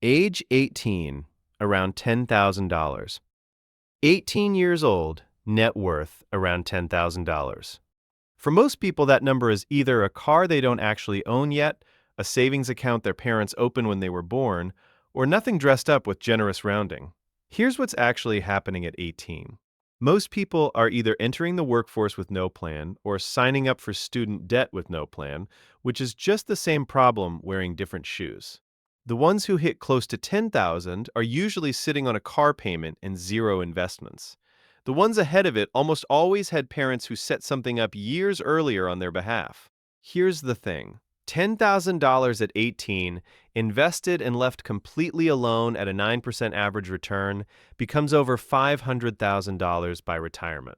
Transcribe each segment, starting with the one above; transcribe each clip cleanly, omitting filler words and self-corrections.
Age 18, around $10,000. 18 years old, net worth around $10,000. For most people, that number is either a car they don't actually own yet, a savings account their parents opened when they were born, or nothing dressed up with generous rounding. Here's what's actually happening at 18. Most people are either entering the workforce with no plan or signing up for student debt with no plan, which is just the same problem wearing different shoes. The ones who hit close to 10,000 are usually sitting on a car payment and zero investments. The ones ahead of it almost always had parents who set something up years earlier on their behalf. Here's the thing. $10,000 at 18, invested and left completely alone at a 9% average return, becomes over $500,000 by retirement.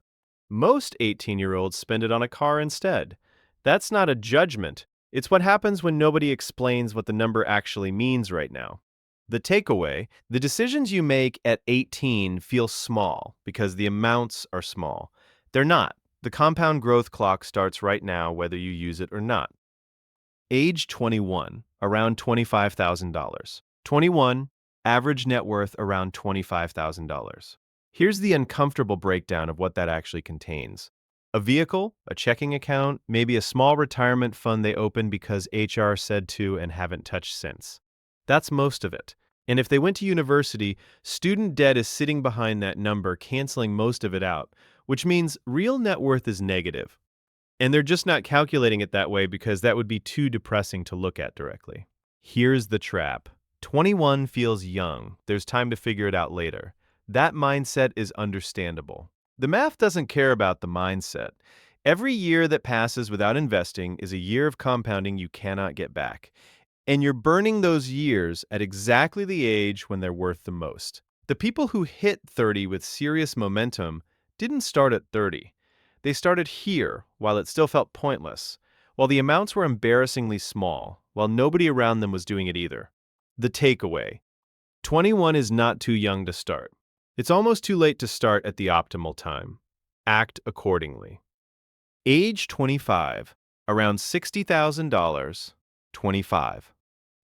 Most 18-year-olds spend it on a car instead. That's not a judgment. It's what happens when nobody explains what the number actually means right now. The takeaway, the decisions you make at 18 feel small because the amounts are small. They're not. The compound growth clock starts right now, whether you use it or not. Age 21, around $25,000. 21, average net worth around $25,000. Here's the uncomfortable breakdown of what that actually contains. A vehicle, a checking account, maybe a small retirement fund they opened because HR said to and haven't touched since. That's most of it. And if they went to university, student debt is sitting behind that number, canceling most of it out, which means real net worth is negative. And they're just not calculating it that way because that would be too depressing to look at directly. Here's the trap. 21 feels young. There's time to figure it out later. That mindset is understandable. The math doesn't care about the mindset. Every year that passes without investing is a year of compounding you cannot get back. And you're burning those years at exactly the age when they're worth the most. The people who hit 30 with serious momentum didn't start at 30. They started here while it still felt pointless, while the amounts were embarrassingly small, while nobody around them was doing it either. The takeaway: 21 is not too young to start. It's almost too late to start at the optimal time. Act accordingly. Age 25, around $60,000, 25.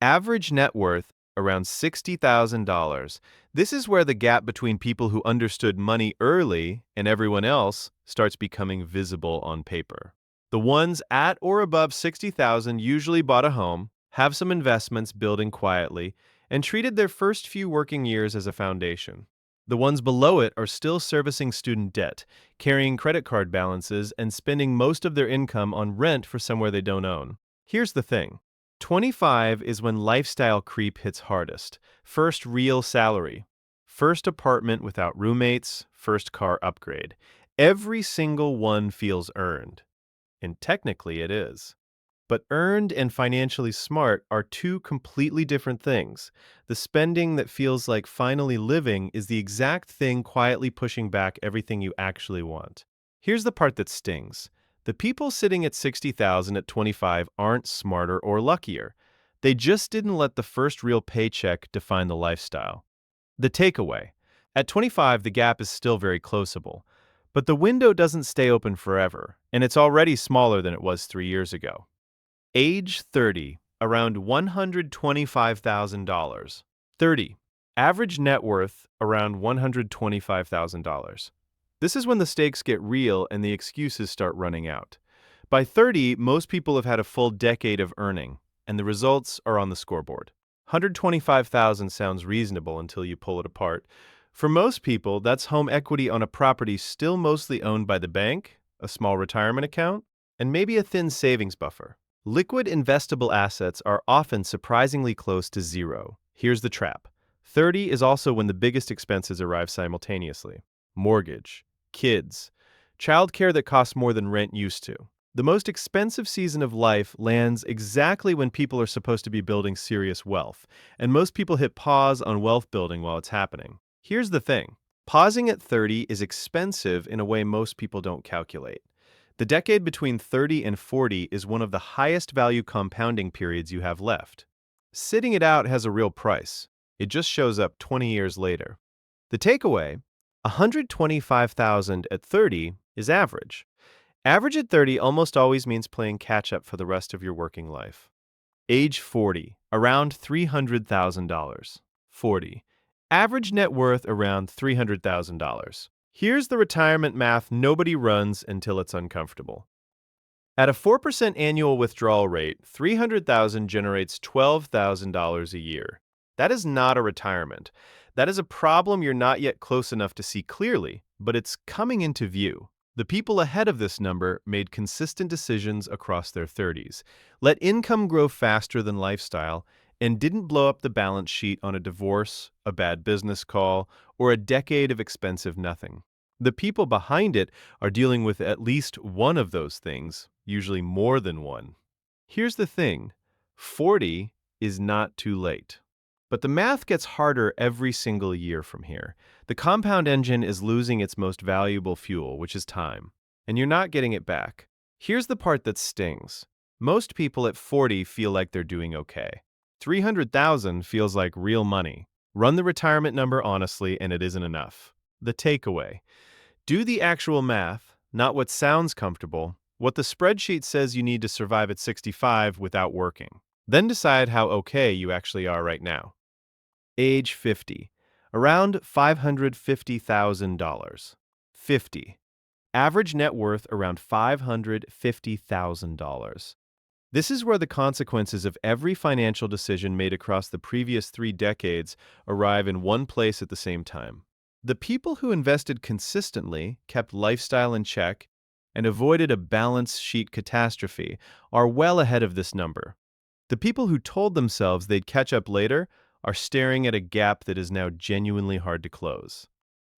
Average net worth around $60,000. This is where the gap between people who understood money early and everyone else starts becoming visible on paper. The ones at or above 60,000 usually bought a home, have some investments building quietly, and treated their first few working years as a foundation. The ones below it are still servicing student debt, carrying credit card balances, and spending most of their income on rent for somewhere they don't own. Here's the thing. 25 is when lifestyle creep hits hardest. First real salary, first apartment without roommates, first car upgrade. Every single one feels earned. And technically it is. But earned and financially smart are two completely different things. The spending that feels like finally living is the exact thing quietly pushing back everything you actually want. Here's the part that stings. The people sitting at 60,000 at 25 aren't smarter or luckier. They just didn't let the first real paycheck define the lifestyle. The takeaway: at 25, the gap is still very closable, but the window doesn't stay open forever, and it's already smaller than it was 3 years ago. Age 30, around $125,000. 30. Average net worth around $125,000. This is when the stakes get real and the excuses start running out. By 30, most people have had a full decade of earning, and the results are on the scoreboard. 125,000 sounds reasonable until you pull it apart. For most people, that's home equity on a property still mostly owned by the bank, a small retirement account, and maybe a thin savings buffer. Liquid investable assets are often surprisingly close to zero. Here's the trap. 30 is also when the biggest expenses arrive simultaneously. Mortgage, kids, childcare that costs more than rent used to. The most expensive season of life lands exactly when people are supposed to be building serious wealth, and most people hit pause on wealth building while it's happening. Here's the thing. Pausing at 30 is expensive in a way most people don't calculate. The decade between 30 and 40 is one of the highest value compounding periods you have left. Sitting it out has a real price. It just shows up 20 years later. The takeaway: 125,000 at 30 is average. Average at 30 almost always means playing catch-up for the rest of your working life. Age 40, around $300,000. 40. Average net worth around $300,000. Here's the retirement math nobody runs until it's uncomfortable. At a 4% annual withdrawal rate, $300,000 generates $12,000 a year. That is not a retirement. That is a problem you're not yet close enough to see clearly, but it's coming into view. The people ahead of this number made consistent decisions across their 30s, let income grow faster than lifestyle, and didn't blow up the balance sheet on a divorce, a bad business call, or a decade of expensive nothing. The people behind it are dealing with at least one of those things, usually more than one. Here's the thing, 40 is not too late. But the math gets harder every single year from here. The compound engine is losing its most valuable fuel, which is time, and you're not getting it back. Here's the part that stings. Most people at 40 feel like they're doing okay. 300,000 feels like real money. Run the retirement number honestly, and it isn't enough. The takeaway. Do the actual math, not what sounds comfortable, what the spreadsheet says you need to survive at 65 without working. Then decide how okay you actually are right now. Age 50. Around $550,000. 50. Average net worth around $550,000. This is where the consequences of every financial decision made across the previous 3 decades arrive in one place at the same time. The people who invested consistently, kept lifestyle in check, and avoided a balance sheet catastrophe are well ahead of this number. The people who told themselves they'd catch up later are staring at a gap that is now genuinely hard to close.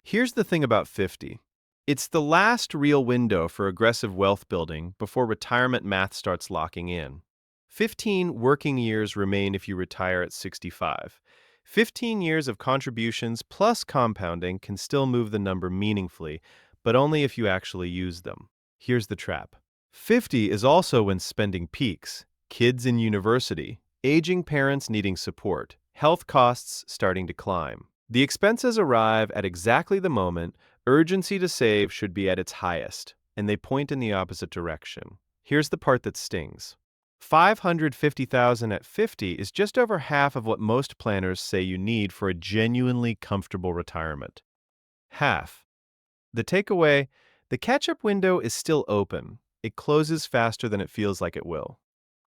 Here's the thing about 50. It's the last real window for aggressive wealth building before retirement math starts locking in. 15 working years remain if you retire at 65. 15 years of contributions plus compounding can still move the number meaningfully, but only if you actually use them. Here's the trap. 50 is also when spending peaks, kids in university, aging parents needing support, health costs starting to climb. The expenses arrive at exactly the moment urgency to save should be at its highest, and they point in the opposite direction. Here's the part that stings. $550,000 at 50 is just over half of what most planners say you need for a genuinely comfortable retirement. Half. The takeaway, the catch-up window is still open. It closes faster than it feels like it will.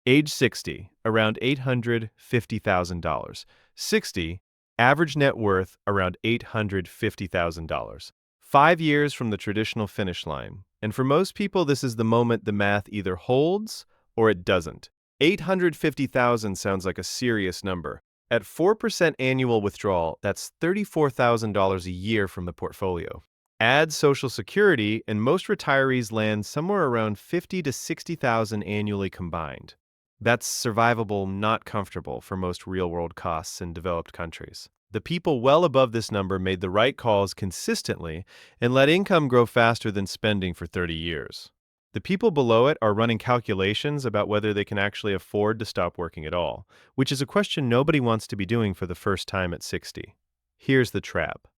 Age 60, around $850,000. 60, average net worth around $850,000. 5 years from the traditional finish line. And for most people, this is the moment the math either holds or it doesn't. 850,000 sounds like a serious number. At 4% annual withdrawal, that's $34,000 a year from the portfolio. Add Social Security, and most retirees land somewhere around $50,000 to $60,000 annually combined. That's survivable, not comfortable for most real-world costs in developed countries. The people well above this number made the right calls consistently and let income grow faster than spending for 30 years. The people below it are running calculations about whether they can actually afford to stop working at all, which is a question nobody wants to be doing for the first time at 60. Here's the trap.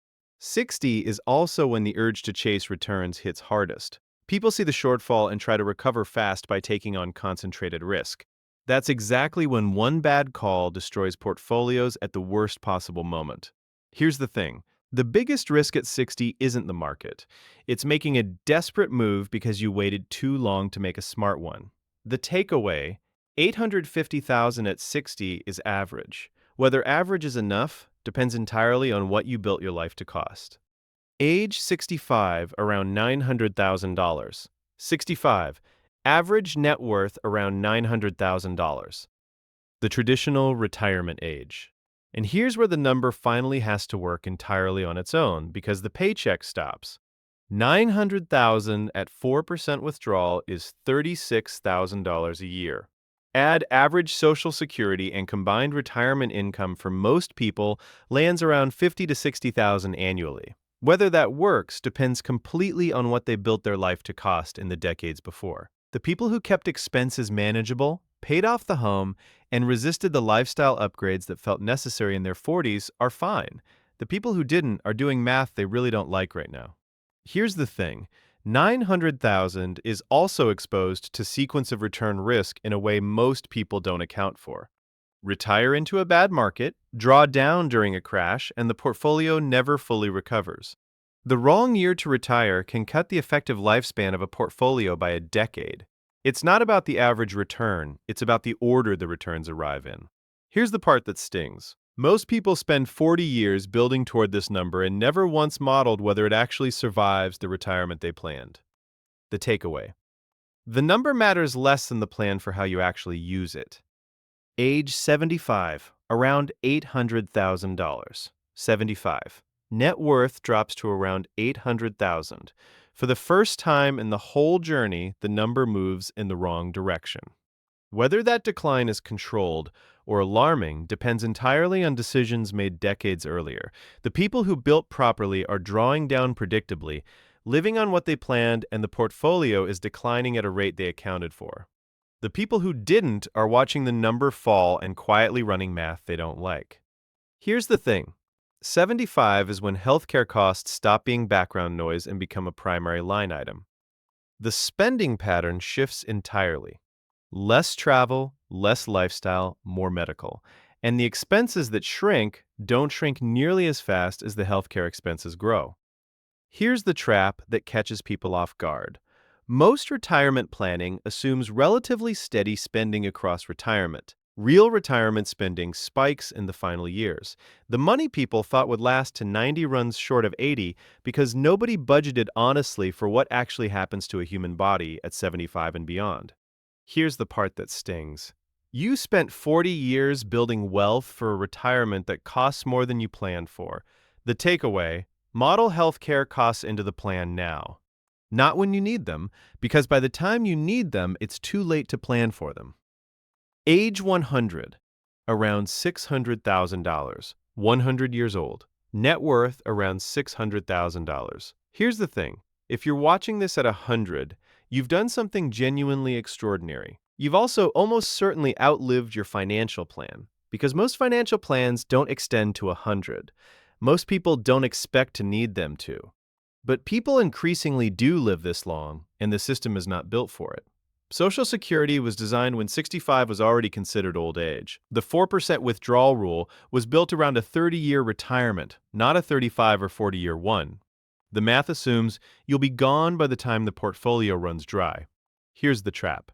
60 is also when the urge to chase returns hits hardest. People see the shortfall and try to recover fast by taking on concentrated risk. That's exactly when one bad call destroys portfolios at the worst possible moment. Here's the thing. The biggest risk at 60 isn't the market. It's making a desperate move because you waited too long to make a smart one. The takeaway, $850,000 at 60 is average. Whether average is enough depends entirely on what you built your life to cost. Age 65, around $900,000. 65. Average net worth around $900,000. The traditional retirement age. And here's where the number finally has to work entirely on its own because the paycheck stops. $900,000 at 4% withdrawal is $36,000 a year. Add average Social Security and combined retirement income for most people lands around $50,000 to $60,000 annually. Whether that works depends completely on what they built their life to cost in the decades before. The people who kept expenses manageable, paid off the home, and resisted the lifestyle upgrades that felt necessary in their 40s are fine. The people who didn't are doing math they really don't like right now. Here's the thing. 900,000 is also exposed to sequence of return risk in a way most people don't account for. Retire into a bad market, draw down during a crash, and the portfolio never fully recovers. The wrong year to retire can cut the effective lifespan of a portfolio by a decade. It's not about the average return, it's about the order the returns arrive in. Here's the part that stings. Most people spend 40 years building toward this number and never once modeled whether it actually survives the retirement they planned. The takeaway: the number matters less than the plan for how you actually use it. Age 75, around $800,000. 75. Net worth drops to around 800,000. For the first time in the whole journey, the number moves in the wrong direction. Whether that decline is controlled or alarming depends entirely on decisions made decades earlier. The people who built properly are drawing down predictably, living on what they planned, and the portfolio is declining at a rate they accounted for. The people who didn't are watching the number fall and quietly running math they don't like. Here's the thing. 75 is when healthcare costs stop being background noise and become a primary line item. The spending pattern shifts entirely. Less travel, less lifestyle, more medical. And the expenses that shrink don't shrink nearly as fast as the healthcare expenses grow. Here's the trap that catches people off guard. Most retirement planning assumes relatively steady spending across retirement. Real retirement spending spikes in the final years. The money people thought would last to 90 runs short of 80 because nobody budgeted honestly for what actually happens to a human body at 75 and beyond. Here's the part that stings. You spent 40 years building wealth for a retirement that costs more than you planned for. The takeaway: model healthcare costs into the plan now. Not when you need them, because by the time you need them, it's too late to plan for them. Age 100, around $600,000, 100 years old. Net worth around $600,000. Here's the thing. If you're watching this at 100, you've done something genuinely extraordinary. You've also almost certainly outlived your financial plan, because most financial plans don't extend to 100. Most people don't expect to need them to. But people increasingly do live this long, and the system is not built for it. Social Security was designed when 65 was already considered old age. The 4% withdrawal rule was built around a 30-year retirement, not a 35 or 40-year one. The math assumes you'll be gone by the time the portfolio runs dry. Here's the trap.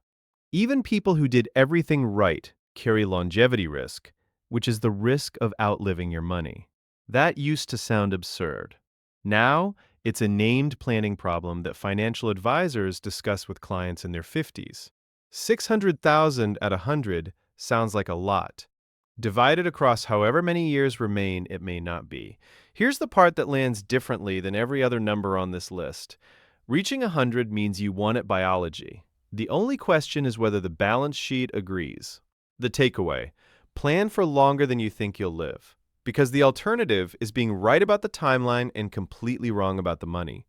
Even people who did everything right carry longevity risk, which is the risk of outliving your money. That used to sound absurd. Now, it's a named planning problem that financial advisors discuss with clients in their 50s. 600,000 at 100 sounds like a lot. Divided across however many years remain, it may not be. Here's the part that lands differently than every other number on this list. Reaching 100 means you won at biology. The only question is whether the balance sheet agrees. The takeaway: plan for longer than you think you'll live. Because the alternative is being right about the timeline and completely wrong about the money.